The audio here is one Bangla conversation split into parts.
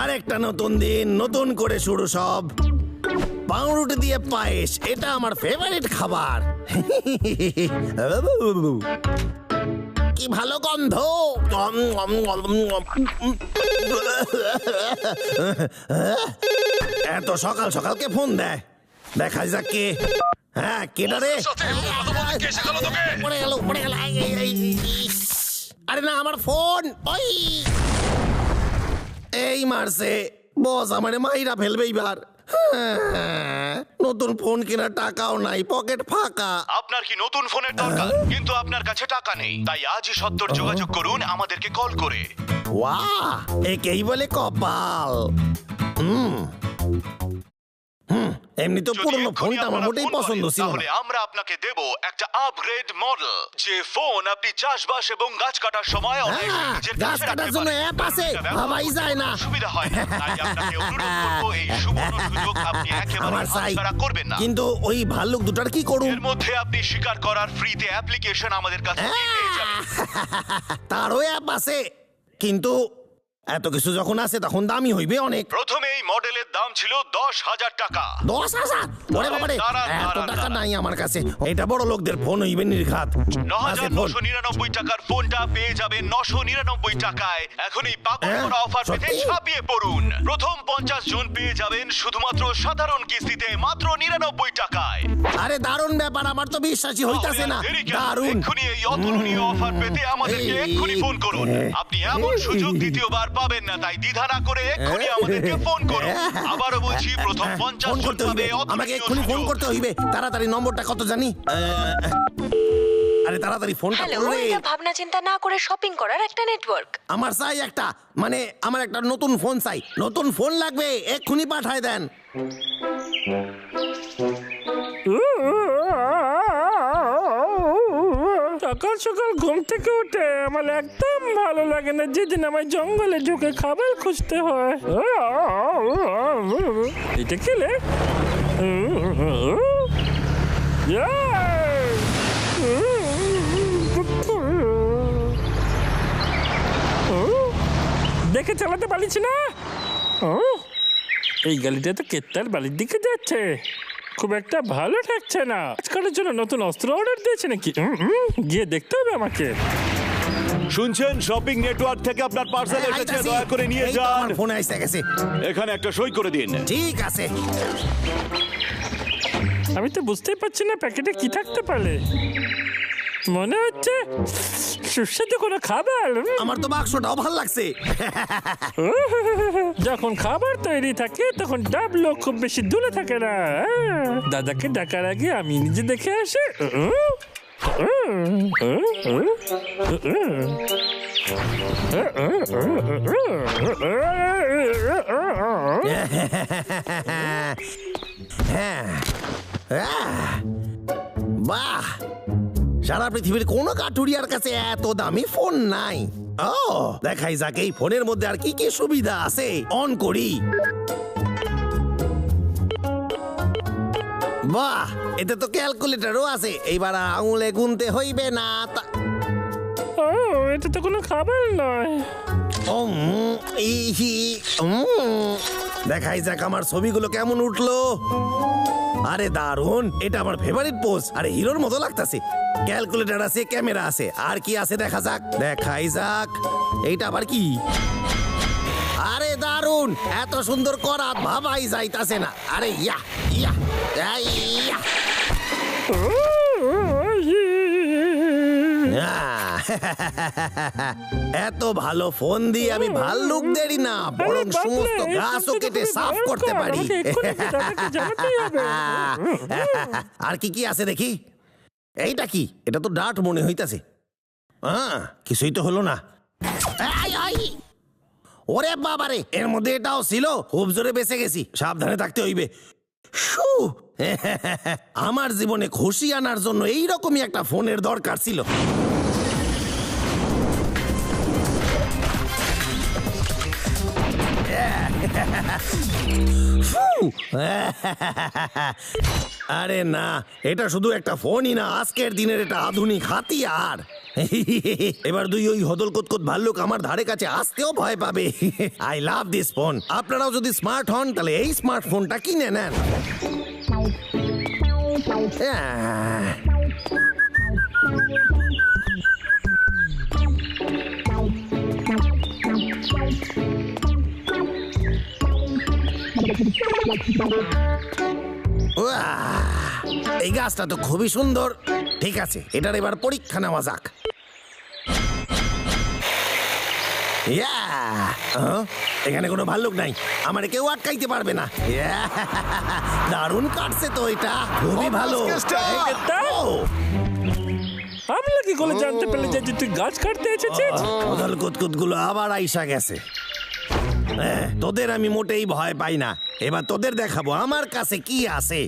আরেকটা নতুন দিন, নতুন করে শুরু সব। পাউরুটি দিয়ে পায়েস, এটা আমার ফেভারিট খাবার। কি ভালো গন্ধ। এত সকাল সকাল কে ফোন দেয়? দেখা যাক কে। হ্যাঁ, কেডা রে? পড়ে গেল, পড়ে গেল। আরে না, আমার ফোন। ওই এই মারছে বস, আমারে মাইরা ফেলবে এইবার। নতুন ফোন কেনার টাকাও নাই, পকেট ফাঁকা। আপনার কি নতুন ফোনের দরকার? কিন্তু আপনার কাছে টাকা নেই, তাই আজই সত্তর যোগাযোগ করুন আমাদেরকে কল করে। ওয়াহ, একেই বলে কপাল। এমনি তো পুরনো ফোনটা আমার মোটেই পছন্দ ছিল না। তাহলে আমরা আপনাকে দেব একটা আপগ্রেড মডেল, যে ফোন আপনি চাষবাস এবং গাছ কাটার সময় গাছ কাটার জন্য অ্যাপ আছে, ভাবাই যায় না। সুবিধা হয়। তাই আপনাকে অনুরোধ করব, এই সুবর্ণ সুযোগ আপনি একেবারে হাতছাড়া করবেন না। কিন্তু ওই ভাল্লুক দুটার কি করুন? এর মধ্যে আপনি শিকার করার ফ্রিতে অ্যাপ্লিকেশন আমাদের কাছে পেয়ে যাবেন। তারও অ্যাপ আছে, কিন্তু এত কিছু যখন আছে তখন দামি হইবে অনেক। প্রথমে এই মডেলের দাম ছিল 10,000 টাকা। 10,000? ওরে বাবারে, এত টাকা নাই আমার কাছে। এটা বড় লোকদের ফোন হইবে নির্ঘাত। 9,999 টাকার ফোনটা পেয়ে যাবেন 999 টাকায়। এখন এই পাগল করা অফার পেতে ছাপিয়ে পড়ুন। প্রথম 50 জন পেয়ে যাবেন শুধুমাত্র সাধারণ কিস্তিতে মাত্র 99 টাকায়। আরে দারুণ ব্যাপার, আমার তো বিশ্বাসই হইতাছে না। দারুণ। এক্ষুনি এই অতুলনীয় অফার পেতে আমাদেরকে এক্ষুনি ফোন করুন। আপনি এমন সুযোগ দ্বিতীয়বার পাবেন না, তাই দ্বিধা না করে এক্ষুনি আমাদেরকে ফোন করুন। আবারও বলছি, প্রথম 50 জন পাবে। আমাকে এক্ষুনি ফোন করতে হইবে। তাড়াতাড়ি নম্বরটা কত জানি? আরে তাড়াতাড়ি ফোনটা করো রে। এটা ভাবনা চিন্তা না করে শপিং করার একটা নেটওয়ার্ক। আমার চাই একটা, মানে আমার একটা নতুন ফোন চাই। নতুন ফোন লাগবে, এক্ষুনি পাঠায় দেন। সকাল সকাল ঘুম থেকে উঠে আমার একদম ভালো লাগে না, যেদিন আমার জঙ্গলে ঢুকে খাবার খুঁজতে হয়। এটা খেলে দেখে চালাতে পারছি না। এই গাড়িটা তো কেত্তার বাড়ির দিকে যাচ্ছে, খুব একটা ভালো ঠেকছে না। আজকালের জন্য নতুন অস্ত্র অর্ডার দিয়েছে নাকি? গিয়ে দেখতে হবে আমাকে। শুনছেন, শপিং নেটওয়ার্ক থেকে আপনার পার্সেল এসেছে, দয়া করে নিয়ে যান। ফোন এসে গেছে, এখানে একটা সই করে দিন। ঠিক আছে। আমি তো বুঝতেই পারছি না প্যাকেটে কি থাকতে পারে। মনে হচ্ছে সুস্বাদু কোনো খাবার। আমার তো বাক্সটাও ভালো লাগছে। যখন খাবার তৈরি থাকে তখন ডাবলো খুব বেশি দূরে থাকে না। দাদাকে ডাকার আগে আমি নিজে দেখে আসি। বাহ, সারা পৃথিবীর কোন কাঠুরিয়ার কাছে এত দামি ফোন নাই। ও দেখাই যাক এই ফোনের মধ্যে আর কি কি সুবিধা আছে। অন করি। বাহ, এতে তো ক্যালকুলেটরও আছে। এইবার আঙুলে গুনতে হইবে না। এটা তো কোনো খাবার নয়। দেখাই যাক আমার ছবিগুলো কেমন উঠলো। আরে দারুন, এটা আমার ফেভারিট পোজ। আরে হিরোর মতো লাগতাছে। ক্যালকুলেটর আছে, ক্যামেরা আছে, আর কি আছে দেখা যাক। দেখাই যাক, এইটা আবার কি? আরে দারুন, এত সুন্দর করা ভাবাই যাইতাছে না। আরে ইয়া ইয়া ইয়া। এত ভালো ফোন দিয়ে আমি ভাল্লুকদেরই না, বরং সমস্ত গাছও কেটে সাফ করতে পারি। আর কি কি আছে দেখি। এইটা কি? এটা তো ডার্ট মনে হইতাছে। কিছুই তো হলো না। ওরে বাবারে, এর মধ্যে এটাও ছিল। খুব জোরে বেঁচে গেছি, সাবধানে থাকতে হইবে। আমার জীবনে খুশি আনার জন্য এইরকমই একটা ফোনের দরকার ছিল। আরে না, এটা শুধু একটা ফোনই না, আজকের দিনের এটা আধুনিক হাতিয়ার। এবার দুই ওই হদল কুতকুত ভাল্লুক আমার ধারে কাছে আসতেও ভয় পাবে। I love this phone. আপনারাও যদি স্মার্ট হন তাহলে এই স্মার্টফোনটা কিনে নেন। এই গাছটা তো খুবই সুন্দর। ঠিক আছে, এটার এবার পরীক্ষা নেওয়া যাক। এখানে কোনো ভাল্লুক নাই, আমার কেউ আটকাইতে পারবে না। দারুণ কাটছে তো, এটা খুবই ভালো। আমি কি করে জানতে পারলি যে তুই গাছ কাটতে এসেছিস? হদল কুতকুত গুলো আবার আইসা গেছে। তোদের আমি মোটেই ভয় পাই না। এবার তোদের দেখাবো আমার কাছে কি আছে।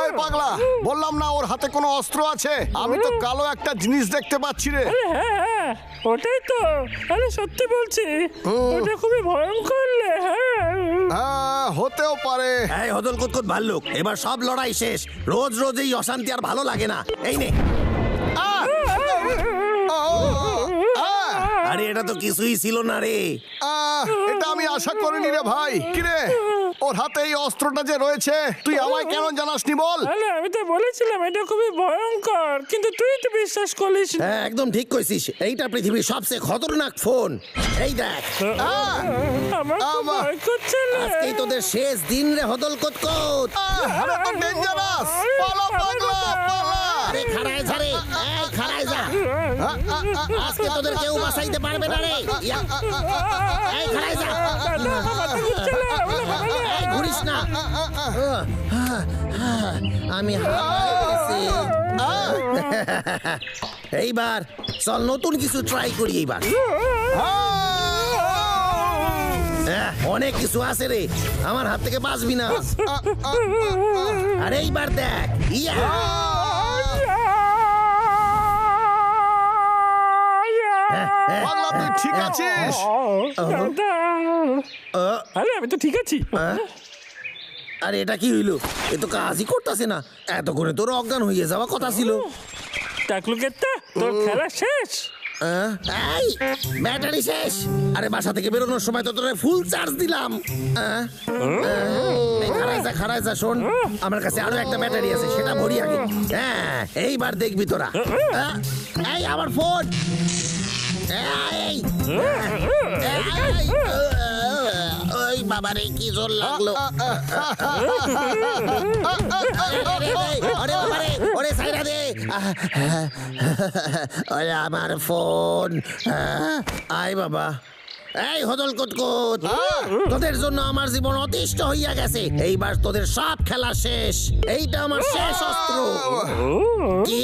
এই পাগলা, বললাম না ওর হাতে কোনো অস্ত্র আছে। আমি তো কালো একটা জিনিস দেখতে পাচ্ছি রে। হ্যাঁ, ওটাই তো। আরে সত্যি বলছি, ওটা খুবই ভয়ঙ্কর। হ্যাঁ, হতেও পারে। এই হদল কুতকুত ভাল্লুক, এবার সব লড়াই শেষ। রোজ রোজ এই অশান্তি আর ভালো লাগে না। এই নে। আরে এটা তো কিছুই ছিল না রে। এটা আমি আশা করিনি রে ভাই। কিরে, ওর হাতে এই অস্ত্রটা যে রয়েছে তুই আমায় কেন জানাসনি বল? আমি তো বলেছিলাম এটা খুবই ভয়ঙ্কর, কিন্তু তুই তো বিশ্বাস করলিস। হ্যাঁ, একদম ঠিক কইছিস। এইটা পৃথিবীর সবচেয়ে খতরনাক ফোন। এই দেখ। আমার তো ভয় করছে না। আজকেই তোদের শেষ দিন রে হদল কুতকুত। আরে তো ডেঞ্জারাস। পালা পাগলা, পালা। আরে খাড়ায় যা রে। এই খাড়ায় যা। আজকে তোদের কেউ বাঁচাইতে পারবে না রে। এই খাড়ায় যা। এই ঘুরিস না। আমি হারিয়ে গেছি। এইবার চল নতুন কিছু ট্রাই করি। এইবার অনেক কিছু আছে রে, আমার হাত থেকে বাঁচবি না। আরে এইবার দেখ। ইয়া পাগলা, তুই ঠিক আছিস? আরে আমি তো ঠিক আছি। আরে এটা কি হইলো? এ তো কাজই করতেছে না। এতক্ষণে তোর অজ্ঞান হয়ে যাওয়া কথা ছিল। টাকলুকেত্তা, তোর খেলা শেষ। এই ব্যাটারি শেষ। আরে বাসা থেকে বেরোনোর সময় তো তোরে ফুল চার্জ দিলাম। খাড়ায় যা, শোন, আমার কাছে আরো একটা ব্যাটারি আছে, সেটা ভরি আগে। হ্যাঁ, এইবার দেখবি তোরা। এই আমার ফোন। ওই বাবারে কি জোর লাগলো। ওরে সাইরা দে। ওরে আমার ফোন। আয় বাবা। এই হদল কুতকুত, তোদের জন্য আমার জীবন অতিষ্ঠ হইয়া গেছে। এইবার তোদের সব খেলা শেষ। এইটা আমার শেষ অস্ত্র। কি?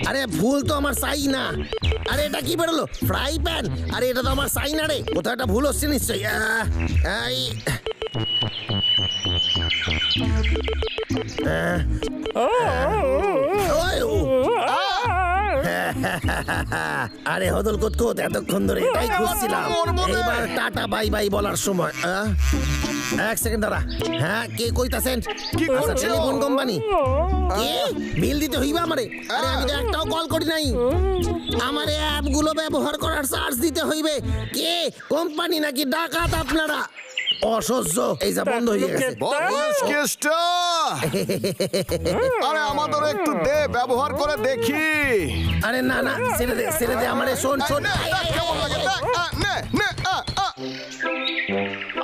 আরে ভুল তো আমার চাই না। আরে এটা কি বেরোলো? Fry pan. আরে এটা তো আমার চাই না রে। কোথাও একটা ভুল হচ্ছে নিশ্চয়ই। আরে হদল কুতকুত, এতক্ষণ ধরে এটাই খুঁজছিলাম। এইবার টাটা বাই বাই বলার সময়। এক সেকেন্ড দাঁড়া। হ্যাঁ, কে কইতাছেন? কি করছো? Telephone company. কে? বিল দিতে হইবে আমারে? আরে আমি তো একটাও কল করি নাই। আমারে অ্যাপগুলো ব্যবহার করার চার্জ দিতে হইবে। কে? কোম্পানি নাকি ডাকাত আপনারা? অসহ্য। এই যা বন্ধ হয়ে গেছে। বলিস কেসটা? আরে আমাদের একটু দে, ব্যবহার করে দেখি। আরে না না, ছেড়ে দে আমারে। শোন। কেমন লাগে? নে।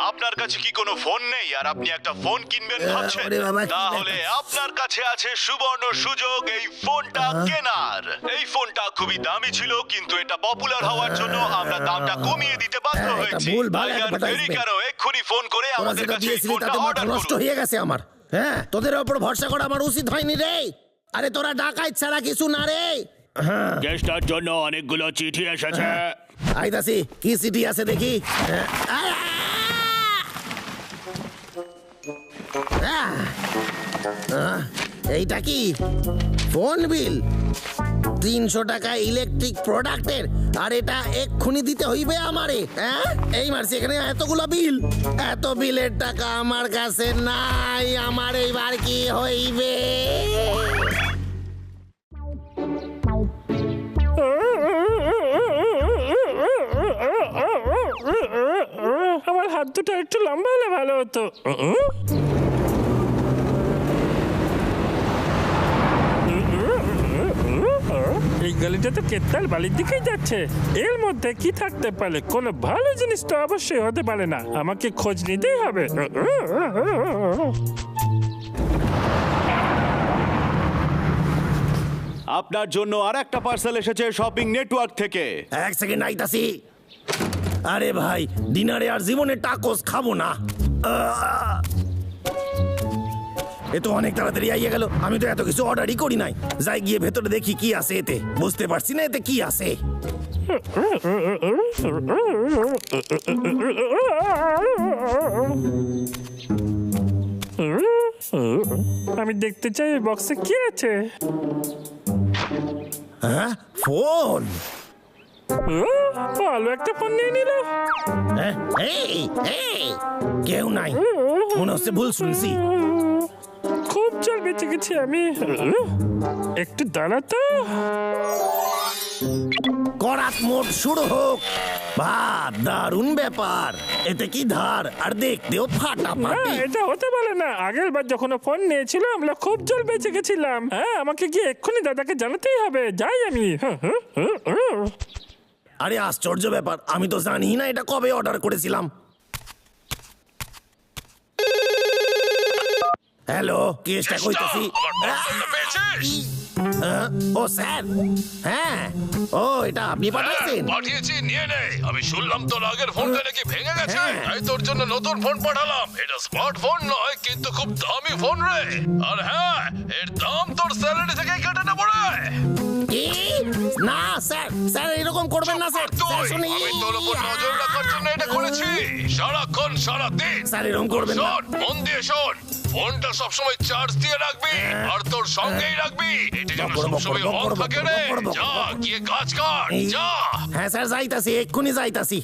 আপনার কাছে কি কোনো ফোন নেই আর আপনি একটা ফোন কিনবেন ভাবছেন? ওরে বাবা, কি তাহলে আপনার কাছে আছে সুবর্ণ সুযোগ এই ফোনটা কেনার। এই ফোনটা খুবই দামি ছিল, কিন্তু এটা পপুলার হওয়ার জন্য আমরা দামটা কমিয়ে দিতে বাধ্য এটা হয়েছি। ভুলভাল তাই আর advertisement। দেরি কেন, এক্ষুনি ফোন করে তোরা আমাদের যেটা কাছে এই দিয়েছিলি ফোনটা তাতে মাথা অর্ডার নষ্ট করুন। হয়ে গেছে আমার। হ্যাঁ, তোদের ওপর ভরসা করা আমার উচিত হয়নি রে। আরে তোরা ডাকাইত ছাড়া কিছু না রে। চেষ্টার জন্য অনেকগুলো চিঠি এসেছে। আইতাছি, কি সিটি আছে দেখি। এইটা কি? ফোন বিল। 300 টাকা ইলেকট্রিক প্রোডাক্টের, আর এটা এক্ষুনি দিতে হইবে আমারে। হ্যাঁ, এই মারছি এখানে এতগুলো বিল, এত বিলের টাকা আমার কাছে নাই। আমার এইবার কি হইবে? আমার হাত দুটো একটু লম্বা হলে ভালো হতো। এই গলিটা তো কেতাল বালির দিকেই যাচ্ছে। এর মধ্যে কি থাকতে পারে? কোনো ভালো জিনিস তো অবশ্যই হতে পারে না। আমাকে খোঁজ নিতেই হবে। আপনার জন্য আর একটা পার্সেল এসেছে শপিং নেটওয়ার্ক থেকে। এক সেকেন্ড আইতাছি। আরে ভাই, ডিনারে আর জীবনে টাকোস খাবো না। এ তো অনেক তাড়াতাড়ি আইয়া গেল। আমি তো এত কিছু অর্ডারই করি নাই। যাই গিয়ে ভেতরে দেখি কি আছে এতে। বুঝতে পারছি না এতে কি আছে। আমি দেখতে চাই বক্সে কি আছে। হ্যাঁ, ফোন। ভালো একটা ফোন নিয়ে নিল। হ্যাঁ, এই, এই, কেউ নাই, মনে হচ্ছে ভুল শুনছি। খুব জল বেঁচে গেছি আমি। একটু দাঁড়া তো। করাত মোড শুরু হোক। বাহ, দারুণ ব্যাপার। এতে কি ধার, আর দেখতেও না, ফাটাফাটি। এটা হতে পারে না। আগের বার যখন ফোন নিয়েছিলাম আমরা খুব জল বেঁচে গেছিলাম। হ্যাঁ, আমাকে গিয়ে এক্ষুনি দাদাকে জানাতেই হবে। যাই আমি। আরে আশ্চর্য ব্যাপার, আমি তো জানি না এটা কবে অর্ডার করেছিলাম। হ্যালো, কেসটা কইতাছি। ও স্যার, হ্যাঁ, ও এটা আপনি পাঠাইছেন? পাঠিয়েছি, নিয়ে নে। আমি শুনলাম তোর আগের ফোনটা নাকি ভেঙে গেছে, হ্যাঁ। তাই তোর জন্য নতুন ফোন পাঠালাম। এটা স্মার্টফোন নয়, কিন্তু খুব দামি ফোন রে। আর হ্যাঁ, এর দাম তোর স্যালারি থেকে কেটে নেবো রে। কি? না স্যার, স্যার এরকম করবেন না স্যার। স্যার, শুনি। আমি তোর উপর নজর রাখার জন্য এটা করেছি। সারাক্ষণ সারাদিন। স্যার এরকম করবেন না। শোন, মন দিয়ে শোন। ফোনটা সবসময় চার্জ দিয়ে রাখবি, আর তোর সঙ্গেই রাখবি। এটা যেন সবসময় অন থাকে রে। যা, গিয়ে কাজ কর, যা। হ্যাঁ স্যার, যাইতাছি, এক্ষুনি যাইতাছি।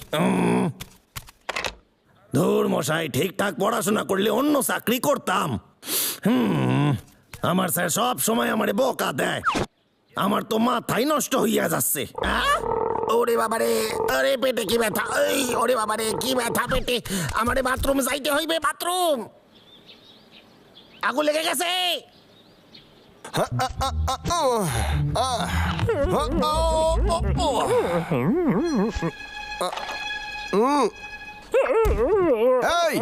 ধুর মশাই, ঠিকঠাক পড়াশোনা করলে অন্য চাকরি করতাম। আমার স্যার সব সময় আমারে বকা দেয়। আমার তো মাথাই নষ্ট হইয়া যাচ্ছে। ওরে বাবারে, আরে পেটে কি ব্যথা। এই, ওরে বাবারে, কি ব্যথা পেটে। আমারে বাথরুম যাইতে হইবে, বাথরুম। আগুন লেগে গেছে। এই,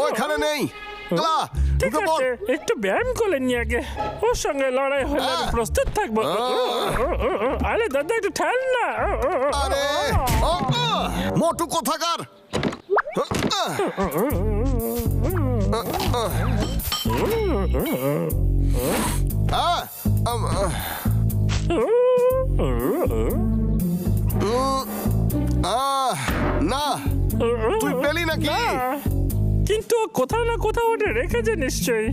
ওইখানে নেই। ক্লা, ঠিক ঢুকে পড়। আছে, একটু ব্যায়াম করে নি আগে। ওর সঙ্গে লড়াই হলে আমি প্রস্তুত থাকবো। আরে দাদা, একটু ঠাল না। আরে, মোটু কোথাকার। না, তুই পেলি নাকি? কিন্তু ও কোথাও না কোথাও ওটা রেখেছে নিশ্চয়ই।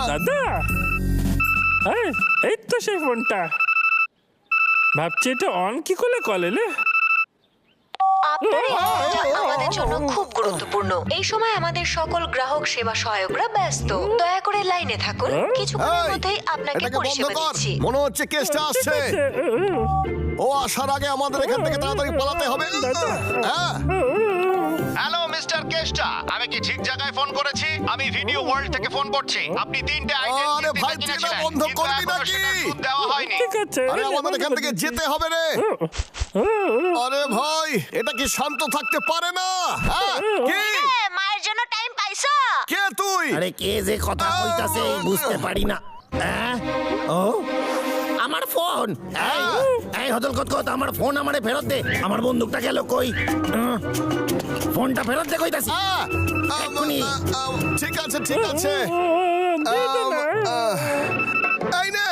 দাদা, এই তো সেই ফোনটা। ভাবছি এটা অন কি করে কলেলে। আপনার এই কলটা আমাদের জন্য খুব গুরুত্বপূর্ণ। এই সময় আমাদের সকল গ্রাহক সেবা সহায়করা ব্যস্ত। দয়া করে লাইনে থাকুন, কিছুক্ষণের মধ্যেই আপনাকে এটাকে বন্ধ পরিষেবা কর। দিচ্ছি। মনে হচ্ছে কেসটা আসছে। ও আসার আগে আমাদের এখান থেকে তাড়াতাড়ি পালাতে হবে। হ্যাঁ, হ্যালো মিস্টার কেস্টা, আমি কি ঠিক জায়গায় ফোন করেছি? আমি ভিডিও ওয়ার্ল্ড থেকে ফোন করছি। আপনি 3টে আইটেম আরে ভাই, তুই এটা বন্ধ করবি নাকি? দেওয়া হয়নি। ঠিক আছে, আরে আমাদের এখান থেকে যেতে হবে রে। আরে ভাই, এটা কি শান্ত থাকতে পারে না? হ্যাঁ, কি? মায়ের জন্য টাইম পাইছো? কে তুই? আরে কে যে কথা কইতাছে বুঝতে পারি না। ও আমার ফোন। এই হদল কত, আমার ফোন আমারে ফেরত দে। আমার বন্দুকটা গেল কই? ফোনটা ফেরত দে কইতাছি। এক্ষুনি। ঠিক আছে, ঠিক আছে। এই নে।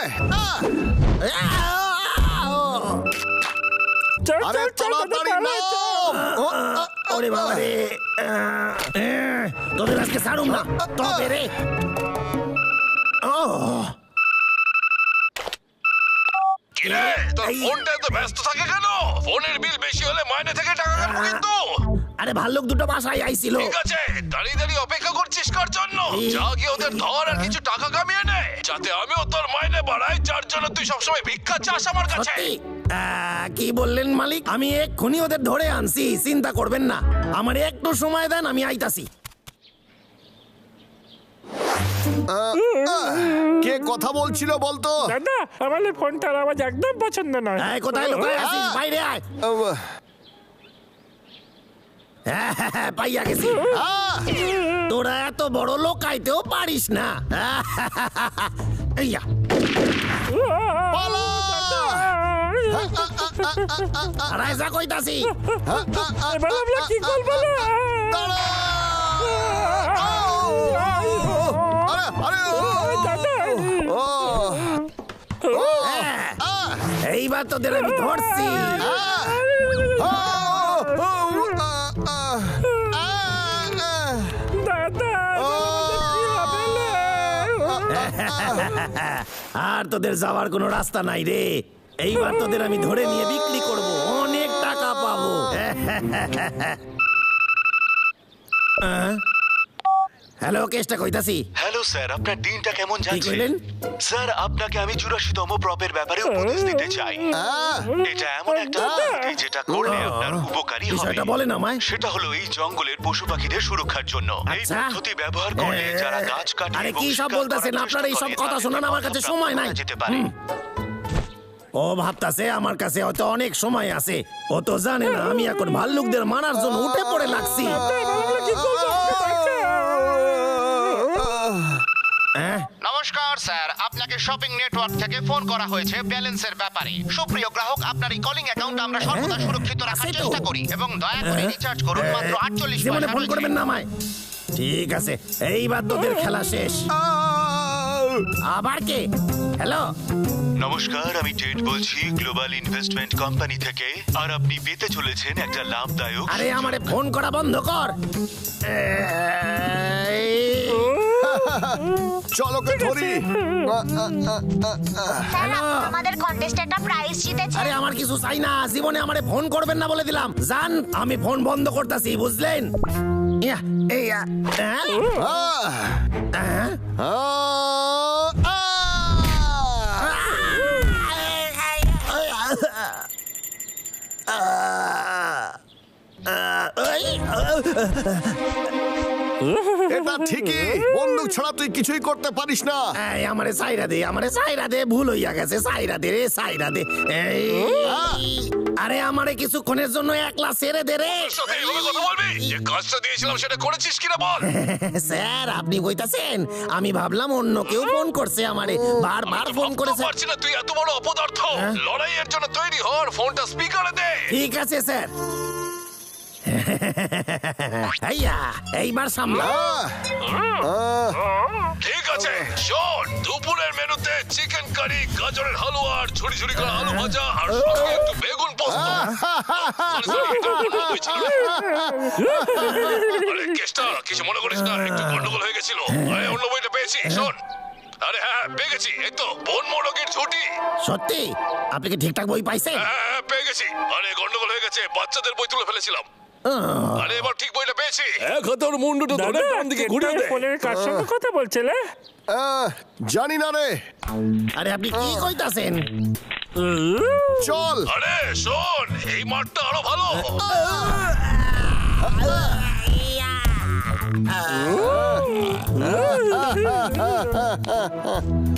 আরে তাড়াতাড়ি নাম। ওরে বাবা রে, তোদের আজকে ছাড়ুম না। তবে রে, তোর ফোনটা এত ব্যস্ত থাকে কেন? ফোনের বিল বেশি হলে মাইনে থেকে টাকা কাটবো কিন্তু। আরে ভাল্লুক দুটো বাসায় আইছিল। ঠিক আছে, দাঁড়িয়ে দাঁড়িয়ে অপেক্ষা করছিস কার জন্য? যা গিয়ে ওদের ধর আর কিছু টাকা কামিয়ে নে, যাতে আমিও তোর মাইনে বাড়াই, যার জন্য তুই সবসময় ভিক্ষা চাস আমার কাছে। সত্যি? কি বললেন মালিক? আমি এক্ষুনি ওদের ধরে আনছি, চিন্তা করবেন না। আমার একটু সময় দেন, আমি আইতাছি। কে কথা বলছিল বলতো? দাদা, আমার এই ফোনটার আওয়াজ একদম পছন্দ নয়। এই, কোথায় লুকায় আছিস? বাইরে আয়। পাইয়া গেছি। তোরা এত বড় লোক আইতেও পারিস না। এইয়া, আড়াই যা কইতাছি। এবার আমরা কি করবো না? এইবার তোদের আমি ধরছি। আর তোদের যাওয়ার কোনো রাস্তা নাই রে। এইবার তোদের আমি ধরে নিয়ে বিক্রি করব, অনেক টাকা পাবো। হ্যালো, কেসটা কইতাছি। হ্যালো স্যার, আপনার দিনটা কেমন কি যাচ্ছে? কইলেন? স্যার, আপনাকে আমি 84তম প্রপের ব্যাপারে উপদেশ দিতে চাই। এটা এমন একটা পদ্ধতি যেটা করলে আপনার উপকারী হবে। বিষয়টা বলেন আমায়। সেটা হলো এই জঙ্গলের পশু পাখিদের সুরক্ষার জন্য। এই আচ্ছা। পদ্ধতি ব্যবহার করলে যারা গাছ কাটে আরে এবং কি সব শিকার বলতেছেন করার আপনারা? এই চেষ্টা সব করে, কথা তাদের শোনান আমার কাছে প্রাপ্ত সময় নাই। করা যেতে পারে। ও ভাবতাছে আমার কাছে হয়তো অনেক সময় আছে। ও তো জানে না আমি এখন ভাল্লুকদের মারার জন্য উঠে পড়ে লাগছি। নমস্কার স্যার, আপনাকে শপিং নেটওয়ার্ক থেকে ফোন করা হয়েছে ব্যালেন্সের ব্যাপারে। সুপ্রিয় গ্রাহক, আপনার এই কলিং অ্যাকাউন্ট আমরা সর্বদা সুরক্ষিত রাখার আছে তো। চেষ্টা করি এবং দয়া করে রিচার্জ করুন মাত্র 48 জীবনে পয়সা ফোন রয়েছে। করবেন না আমায়। ঠিক আছে, এইবার তোদের খেলা শেষ। আবার কে? হ্যালো, নমস্কার, আমি টেড বলছি গ্লোবাল ইনভেস্টমেন্ট কোম্পানি থেকে। আর আপনি পেতে চলেছেন একটা লাভদায়ক। আরে আমারে ফোন করা বন্ধ কর। চলো কে ধরি। হ্যালো, আমাদের কন্টেস্টে একটা প্রাইজ জিতেছে। আরে আমার কিছু চাই না, জীবনে আমারে ফোন করবেন না বলে দিলাম। জান, আমি ফোন বন্ধ করতেছি, বুঝলেন? ইয়া, ইয়া, এটা ঠিকই, বন্দুক ছাড়া তুই কিছুই করতে পারিস না। এই, আমারে সাইরা দে, ভুল হইয়া গেছে। সাইরা দে রে, সাইরা দে। এই, আরে আমারে কিছুক্ষণের জন্য একলা ছেড়ে দে রে। সাথে এইভাবে কথা বলবি? যে কাজটা দিয়েছিলাম সেটা করেছিস কিনা বল। স্যার, আপনি কইতাছেন? আমি ভাবলাম অন্য কেউ ফোন করছে আমারে, বারবার ফোন করেছে। পারছি না, তুই এত বড় অপদার্থ। লড়াইয়ের জন্য তৈরি হ, ফোনটা স্পিকারে দে। ঠিক আছে স্যার। আইয়া, এইবার সামলা। ঠিক আছে, শোন, দুপুরের মেনুতে চিকেন কারি, গাজরের হালুয়া আর ঝুড়ি ঝুড়ি করা আলু ভাজা আর সঙ্গে একটু বেগুন পোস্ত। আরে কেষ্টা, কিছু মনে করিস না, একটু গন্ডগোল হয়ে গেছিল। আরে অন্য বইটা পেয়েছি, শোন। আরে হ্যাঁ, পেয়ে গেছি, এই তো বন মোরগের ঝুটি। সত্যি? আপনি কি ঠিকঠাক বই পাইছেন? হ্যাঁ, পেয়ে গেছি। আরে গন্ডগোল হয়ে গেছে, বাচ্চাদের বই তুলে ফেলেছিলাম। আরে এবার ঠিক বইটা পেয়েছি। এক হাতের মুন্ডুটা ধরে ডান দিকে ঘুরে দে। ফোনের কার সঙ্গে কথা বলছিলে? জানি না রে, আরে আপনি কি কইতাছেন? চল। আরে শোন, এই মাঠটা আরো ভালো।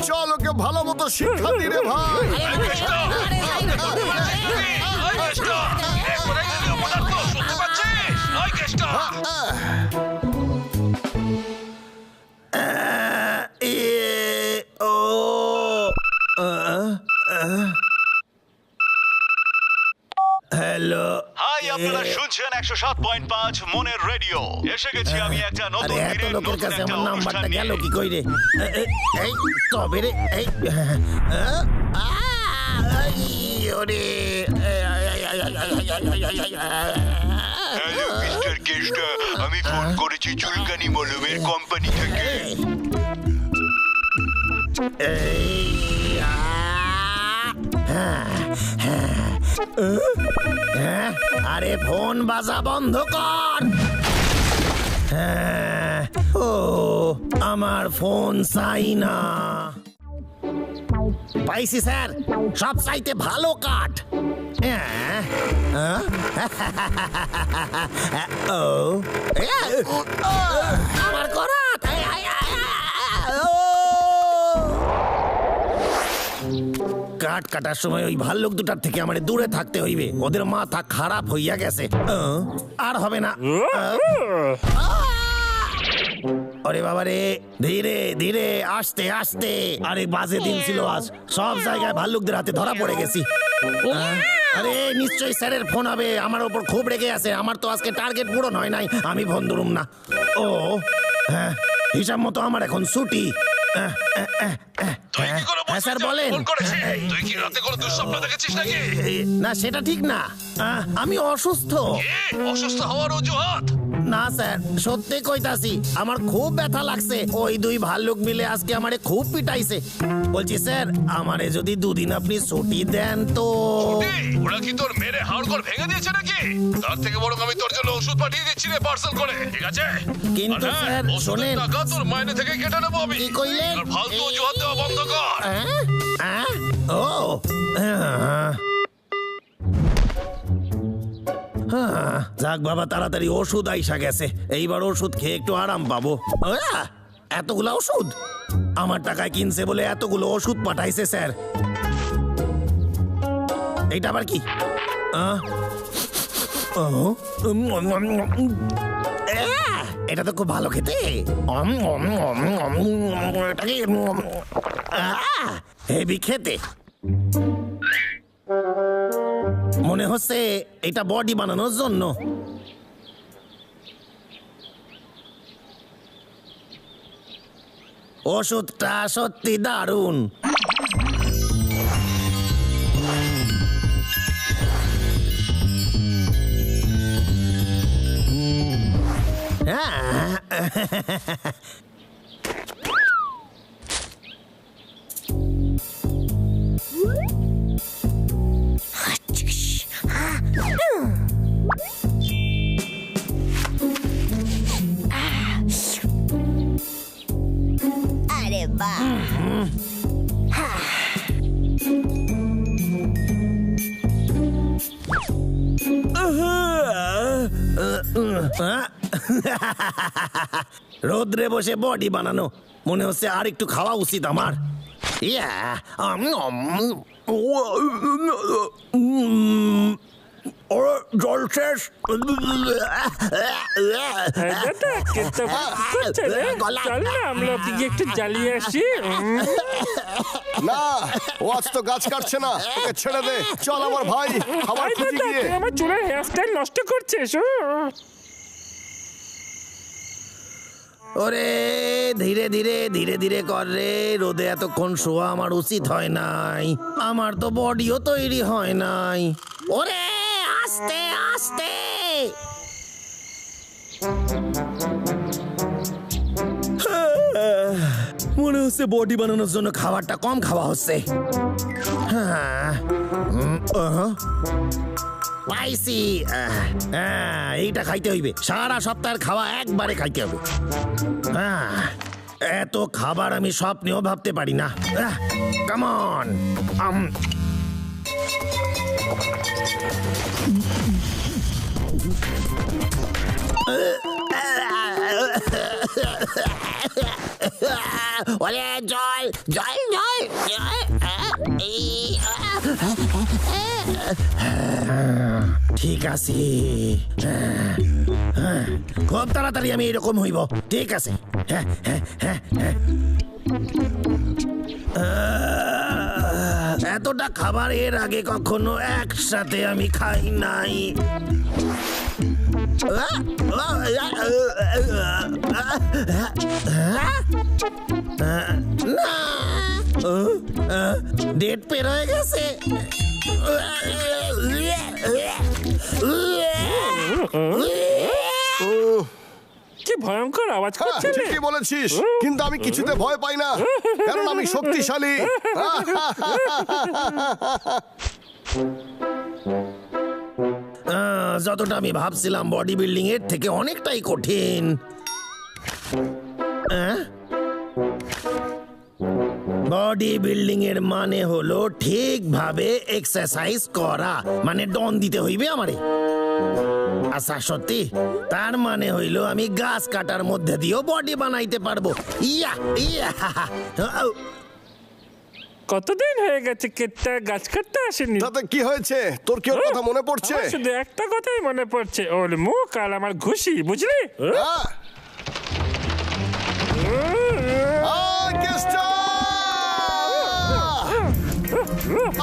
চল, ওকে ভালো মতো শিক্ষা দি রে ভাই। এই কেষ্টা, এই কেষ্টা, এই কোথায় গেলি অপদার্থ? শুনতে পাচ্ছিস? এই কেষ্টা। ও হ্যালো। হাই, আপনারা শুনছেন 107.5 মনের রেডিও। এসে গেছি আমি একটা আরে নতুন এত দিনের লোকের নতুন কাছে একটা আমার অনুষ্ঠান নাম্বারটা গেল নিয়ে। কি কই রে? এই তবে রে, এই ওরে, হ্যালো মিস্টার কেষ্টা, আমি ফোন করেছি চুলকানি মলমের কোম্পানি থেকে। আরে ফোন বাজা বন্ধ কর। ও আমার ফোন চাই না। পাইছি স্যার, সব চাইতে ভালো কাঠ। আমার করাত। কাঠ কাটার সময় ওই ভাল্লুক দুটার থেকে আমার দূরে থাকতে হইবে, ওদের মাথা খারাপ হইয়া গেছে। আর হবে না। আরে বাবা রে, ধীরে ধীরে, আস্তে আস্তে। আরে বাজে দিন ছিল আজ, সব জায়গায় ভাল্লুকদের হাতে ধরা পড়ে গেছি। আরে নিশ্চয়ই স্যারের ফোন হবে, আমার ওপর খুব রেগে আছে। আমার তো আজকে টার্গেট পূরণ হয় নাই, আমি ফোন ধরুম না। ও হ্যাঁ, হিসাব মতো আমার এখন ছুটি। তুই কি করে হ্যাঁ স্যার বলেন। ফোন করেছিস? তুই কি রাতে কোনো দুঃস্বপ্ন দেখেছিস নাকি? না সেটা ঠিক না, আমি অসুস্থ। অসুস্থ হওয়ার অজুহাত? না স্যার, সত্যি কইতাছি, আমার খুব ব্যথা লাগছে। ওই দুই ভাল্লুক মিলে আজকে আমারে খুব পিটাইছে। বলছি স্যার, আমারে যদি দুদিন আপনি ছুটি দেন তো। ওরা কি তোর মেরে হাড়গোড় ভেঙে দিয়েছে নাকি? তার থেকে বরং আমি তোর জন্য ওষুধ পাঠিয়ে দিচ্ছি রে, পার্সেল করে, ঠিক আছে? কিন্তু স্যার ওষুধের শোনেন। টাকা তোর মাইনে থেকে কেটে নেবো আমি। কি কইলেন? আর ফালতু অজুহাত দেওয়া বন্ধ কর। ও যাক বাবা, তাড়াতাড়ি ওষুধ আইসা গেছে। এইবার ওষুধ খেয়ে একটু আরাম পাবো। এতগুলো ওষুধ আমার টাকায় কিনছে বলে এতগুলো ওষুধ পাঠাইছে স্যার। এইটা আবার কি? এটা তো খুব ভালো খেতে। হেভি খেতে মনে হচ্ছে। এটা বডি বানানোর জন্য। ওষুধটা সত্যি দারুণ। আরে বাহ, রোদ্রে বসে বডি বানানো, মনে হচ্ছে আর একটু খাওয়া উচিত আমার। জল শেষ। চল না, আমরা ওকে গিয়ে একটু জ্বালিয়ে আসি। না, ও আজ তো গাছ কাটছে না, ওকে ছেড়ে দে। চল আমার ভাই, খাবার খুঁজে গিয়ে। আমার চুলের হেয়ারস্টাইল নষ্ট করছিস। ওরে ধীরে ধীরে ধীরে ধীরে কর রে, রোদে এতক্ষণ শোয়া আমার উচিত হয় নাই। আমার তো বডিও তৈরি হয় নাই। ওরে আস্তে আস্তে। মনে হচ্ছে বডি বানানোর জন্য খাবারটা কম খাওয়া হচ্ছে। পাইছি, এইটা খাইতে হইবে। সারা সপ্তাহের খাওয়া একবারে খাইতে হবে। এত খাবার আমি স্বপ্নেও ভাবতে পারি না। Come on. ওরে জল জল জল জল। ঠিক আছে, খুব তাড়াতাড়ি আমি এরকম হইব। ঠিক আছে। এতটা খাবার এর আগে কখনো একসাথে আমি খাই নাই। ডেট পের হয়ে গেছে। কি ভয়ঙ্কর আওয়াজ হ্যাঁ, করছে ঠিকই বলেছিস, কিন্তু আমি কিছুতে ভয় পাই না, কারণ আমি শক্তিশালী। যতটা আমি ভাবছিলাম বডি বিল্ডিং এর থেকে অনেকটাই কঠিন। বডি বিল্ডিং এর মানে হলো ঠিকভাবে এক্সারসাইজ করা, মানে ডন দিতে হইবে আমারে। আচ্ছা সত্যি, তার মানে হইল আমি গাছ কাটার মধ্যে দিয়েও বডি বানাইতে পারবো। ইয়া ইয়া কতদিন হয়ে গেছে কেটটা গাছ কাটতে আসেনি। তাতে কি হয়েছে? তোর কি ওর কথা মনে পড়ছে? আমার শুধু একটা কথাই মনে পড়ছে, ওর মুখ আর আমার ঘুষি, বুঝলি? হ্যাঁ। আয়, কেষ্টা!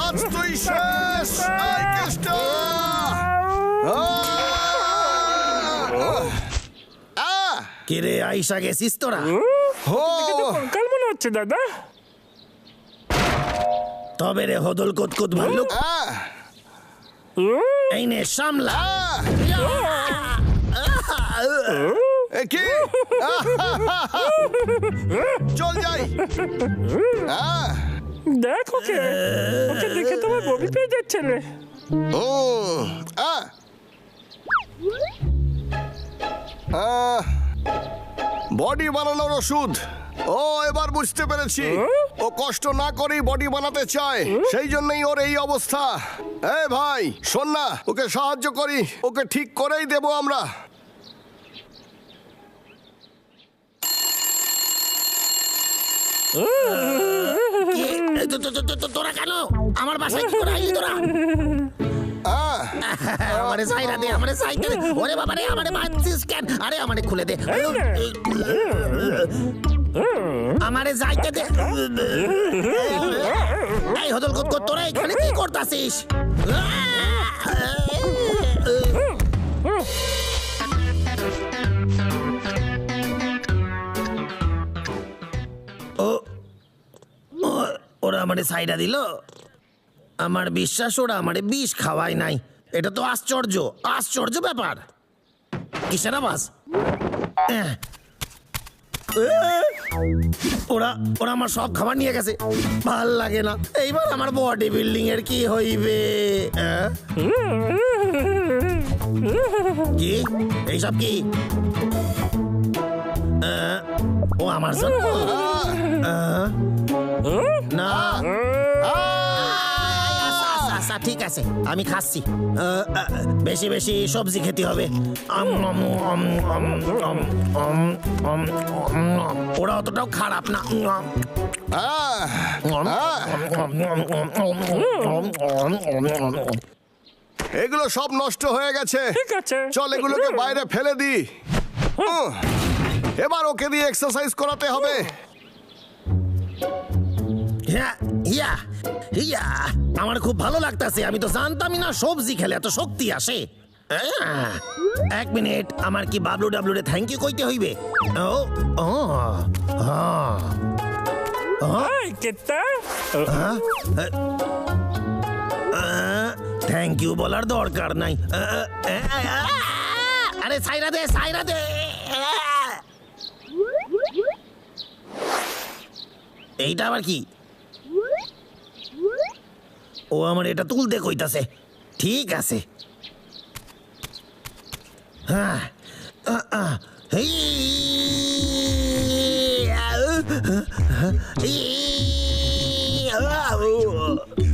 আজ তুই শেষ! আয়, কেষ্টা! কিরে আইসা গেছিস তোরা? কাল মনে হচ্ছে দাদা। তবে রে হদল কুতকুত ভাল্লুক, এই নে সামলা। কি? চল যাই। দেখ ওকে, ওকে দেখে তোমার বমি পেয়ে যাচ্ছে রে। বডি বানানোর ওষুধ। ও এবার বুঝতে পেরেছি, ও কষ্ট না করেই বডি বানাতে চায়, সেই জন্যই ওর এই অবস্থা। এই ভাই শোন না, ওকে সাহায্য করি, ওকে ঠিক করেই দেবো আমরা। তোরা কেন আমার বাসায় কি করে আইলি তোরা? আমারে সাইরা দে, আমারে সাইরা দে। ওরে বাবা রে, আমারে মারছিস কেন? আরে আমারে খুলে দে, আমারে যাইতে দে। এই হদল কুতকুত, তোরা এখানে কি করতাছিস? ওরা আমারে সাইডা দিল। আমার বিশ্বাস ওরা আমারে বিষ খাওয়ায় নাই। এটা তো আশ্চর্য, আশ্চর্য ব্যাপার। কিসের আওয়াজ? ওরা ওরা আমার সব খাবার নিয়ে গেছে, ভাল লাগে না। এইবার আমার বডি বিল্ডিং এর কি হইবে? কি এইসব কি? ও আমার জন্য না। আচ্ছা ঠিক আছে, আমি খাচ্ছি। বেশি বেশি সবজি খেতে হবে। ওরা অতটাও খারাপ না। এগুলো সব নষ্ট হয়ে গেছে। ঠিক আছে, চল এগুলোকে বাইরে ফেলে দি। এবার ওকে দিয়ে এক্সারসাইজ করাতে হবে। আমার খুব ভালো লাগতেছে। আমি তো জানতামই না সবজি খেলে এত শক্তি আসে। এক মিনিট, আমার কি বাবলু ডাবলু রে থ্যাংক ইউ কইতে হইবে? থ্যাংক ইউ বলার দরকার নাই। আরে সাইরা দে, সাইরা দে। এইটা আবার কি? ও আমার এটা তুলতে কইতাছে। ঠিক আছে। হ্যাঁ,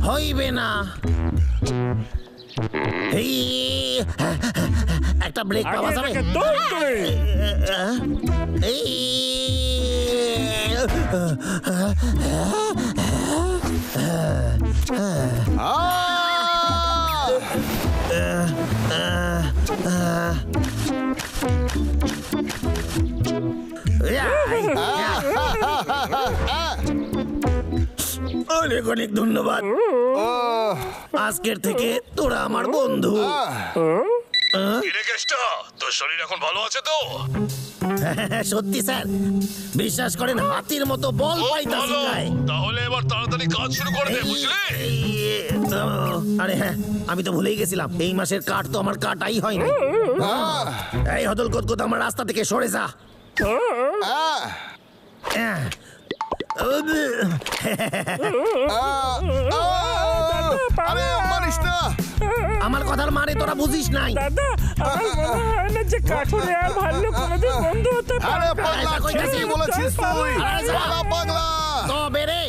হইবে না। একটা ব্রেক পাওয়া যাবে? অনেক অনেক ধন্যবাদ। আজকের থেকে তোরা আমার বন্ধু। তোর শরীর এখন ভালো আছে তো? সত্যি স্যার, বিশ্বাস করেন হাতির মতো বল পাইতাছি গায়ে। তাহলে এবার তাড়াতাড়ি কাজ শুরু করে দে, বুঝলি? আরে হ্যাঁ, আমি তো ভুলেই গেছিলাম এই মাসের কাট তো আমার কাটাই হয়নি। এই হদল কদকদ আমার রাস্তা থেকে সরে যা। আরে মারিস না। আমার কথার মানে তোরা বুঝিস নাই। দাদা আমার মনে হয় না যে কাঠুরে আর ভাল্লুক কোনোদিন বন্ধু হতে আরে পারে। পাগলা, ঠিকই বলেছিস তুই। পাগলা পাগলা। তবে রে